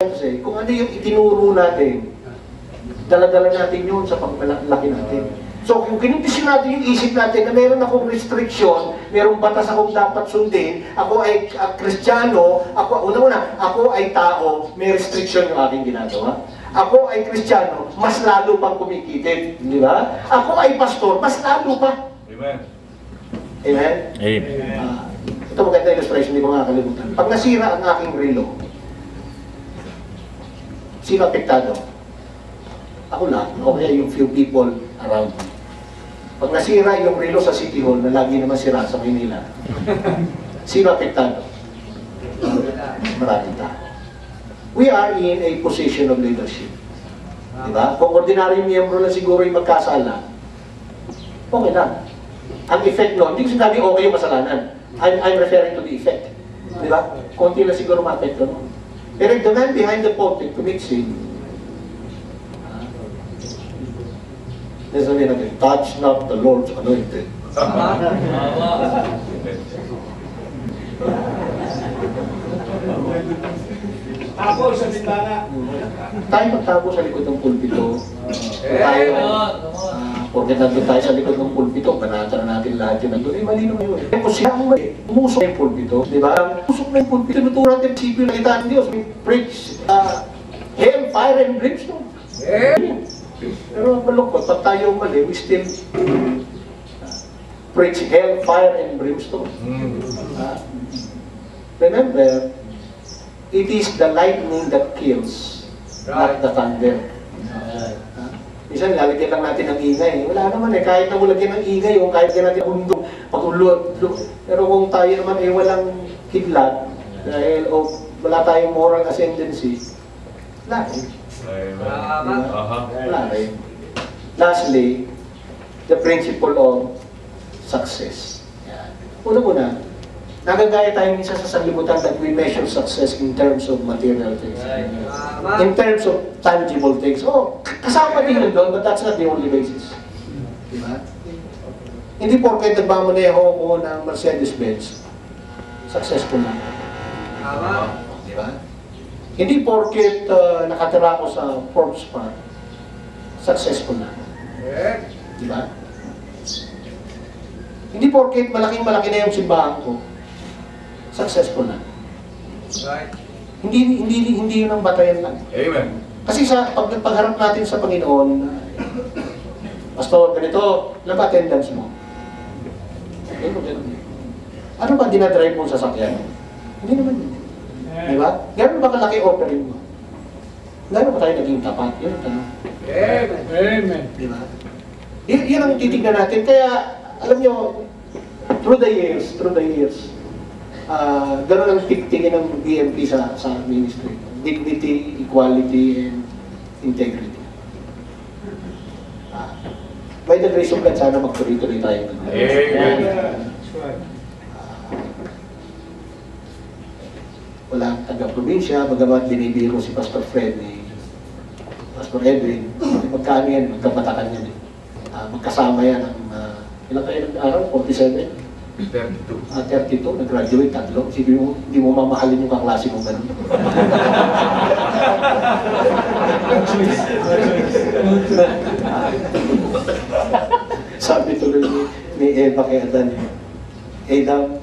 trying to say, kung ano yung itinuro natin, dala-dala natin yun sa pagmalaki natin. So, kung kinindisyon natin yung isip natin na meron akong restriction, merong batas akong dapat sundin, ako ay Kristiyano, ako ay tao, may restriction yung aking ginagawa. Ako ay Kristiyano, mas lalo pang kumikitid. Di ba? Ako ay pastor, mas lalo pa. Amen. Amen? Amen. Ito maganda illustration, hindi ko makakalimutan. Pag nasira ang aking relo, sino apektado? Ako lang, o kaya yung few people around me. Pag nasira yung relo sa City Hall, na lagi naman sira sa Maynila, sino apektado? Maraming tao. We are in a position of leadership. Diba? Kung ordinaryong miyembro lang siguro yung magkasala, okay lang. Ang effect nun, hindi ko sinabi okay yung kasalanan. I'm referring to the effect. Diba? Konti lang siguro ma-effect nun. Pero if the man behind the pulpit commits sin, there's a way again, touch not the Lord's anointed. Tago sa bintana. Tayo magtago sa likod ng pulpito. Tayo, porket nandun tayo sa likod ng pulpito, panata na natin lahat yun nandun. Mali naman yun. Kung siya ang mali, umusok na yung pulpito. Diba? Umusok na yung pulpito, tinuturo natin ang sipyo na kita ng Diyos. We preach hell, fire, and brimstone. Pero malungkot, pag tayo mali, we still preach hell, fire, and brimstone. Remember, it is the lightning that kills, not the thunder. Minsan, lalagyan lang natin ng ingay. Wala naman eh, kahit na mulagyan ng ingay o kahit na natin hundong, pag-ulot. Pero kung tayo naman ay walang kidlat, dahil wala tayong moral ascendancy, wala rin. Wala rin. Lastly, the principle of success. Una-una, nagagaya tayo minsan sa sanlibutan that we measure success in terms of material things. In terms of tangible things. Oh, kasama din yun doon, but that's not the only basis. Diba? Hindi porket nagmamaneho ko ng Mercedes-Benz, successful na. Diba? Hindi porket nakatira ko sa Forbes Park, successful na. Diba? Hindi porket malaking-malaki na yung simbahan ko, successful na. Right. Hindi yun ang batayan lang. Amen. Kasi sa pagharap natin sa Panginoon, Pastor, ganito, lang ba attendance mo? Ano ba dinadrive mo sa sasakyan? Hindi naman yun. Di ba? Gano'n ba kalaki offering mo? Gano'n ba tayo naging tapat? Yun ang tanong. Amen. Di ba? Yan ang titignan natin. Kaya, alam nyo, through the years, gano'n ang tingin ng BMP sa ministry. Dignity, equality, and integrity. By the grace of God, sana magtuloy-tuloy tayo. Amen. Walang taga-probinsya, bagamat binibiro si Pastor Fred ni Pastor Edwin. Magkano yan, magkapatakan yan. Magkasama yan ang, ilang kayo nag-aaral? 47? 32, nag-graduate, tatlo. Hindi mo mamahalin yung kaklase mo ganun. Sabi tuloy ni Eva kay Adan, Adam,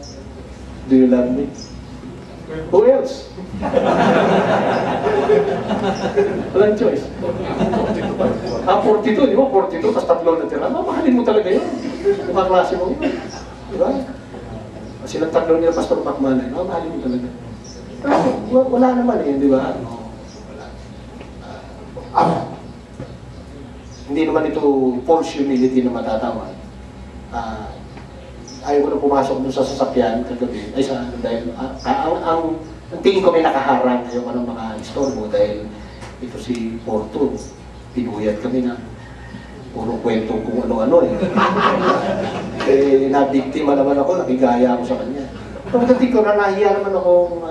do you love me? Who else? Walang choice. 42, di ba? 42, tapos tatlo na tira. Mamahalin mo talaga yun. Yung kaklase mo yun. Diba? Silang tatlo nila Pastor Pacman, mamahalin mo talaga. Wala naman eh, di ba? Wala. Hindi naman ito false humility na matatawag. Ayaw ko na pumasok dun sa sasakyan kagabi. Ay sa dahil ang tingin ko may nakaharang, ayaw ko na maka-istorbo dahil ito si Porto. Pinuyat kami na puro kwento kung ano-ano eh. Eh, nabiktima naman ako, nakigaya ako sa kanya. Pagdating ko na nahiya naman ako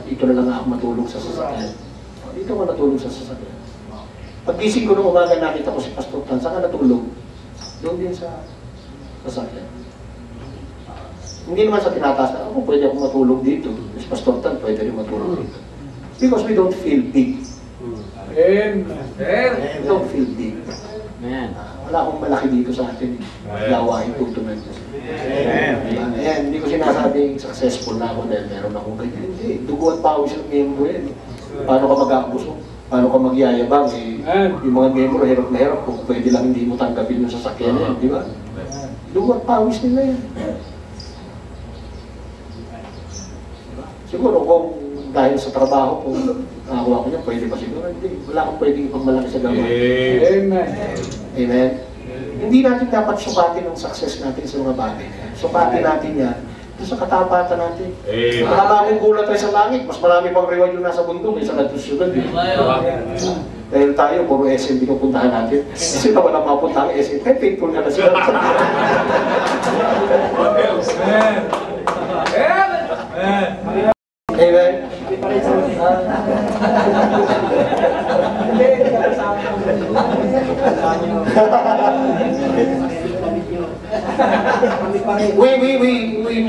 dito na lang ako matulog sa sasakyan. Dito ako natulog sa sasakyan. Paggising ko nung umaga, nakita ko si Pastor Tan, saan ka natulog? Doon din sa sasakyan. Hindi naman sa tinataas na, ako pwede ako matulog dito. Si Pastor Tan, pwede rin matulog dito. Because we don't feel big. Amen. We don't feel big. Amen. Wala akong malaki dito sa atin. Gawain tutunan ko. Diba? Ayan, hindi ko sinasabing successful na ako dahil meron akong ganyan. Hindi, dugo at pawis ng miyembro yan. Paano ka mag-abuso? Paano ka magyayabang? Yung mga miyembro, hirap na hirap. Kung pwede lang hindi mo tanggapin yung sasakyan yan, di ba? Dugo at pawis nila yan. Siguro kung dahil sa trabaho, kung nakakuha ko niya, pwede pa siguro. Hindi, wala akong pwedeng ipagmalaki sa gawa. Amen. Amen? Hindi natin dapat sukatin ang success natin sa mga bagay na yan. Sukatin natin yan doon sa katapatan natin. Maraming gulat tayo sa langit, mas marami pang reward yung nasa bundok kaysa nagsusunod. Dahil tayo, puro SM pinupuntahan natin. Kasi na walang mapuntahan SM, kaya faithful ka na sila. Amen?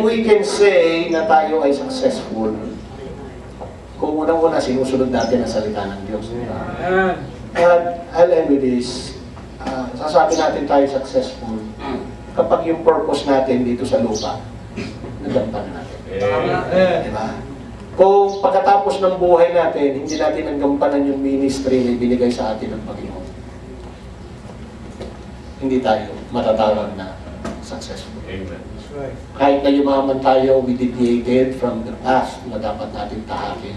We can say na tayo ay successful kung unang-una sinusunod natin ang salita ng Diyos. And I'll end with this. Sasabi natin tayo successful kapag yung purpose natin dito sa lupa, nagampanan natin. Diba? Kung pagkatapos ng buhay natin, hindi natin nagampanan yung ministry na ibinigay sa atin ng Panginoon, hindi tayo matatawag na successful. Amen. Kahit na yumaman tayo, we deviated from the path na dapat natin tahakin.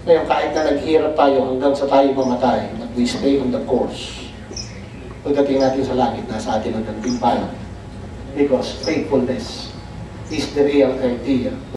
Ngayon, kahit na naghirap tayo hanggang sa tayo mamatay, but we stay on the course. Pagdating natin sa langit, nasa atin ang timpala. Because faithfulness is the real criteria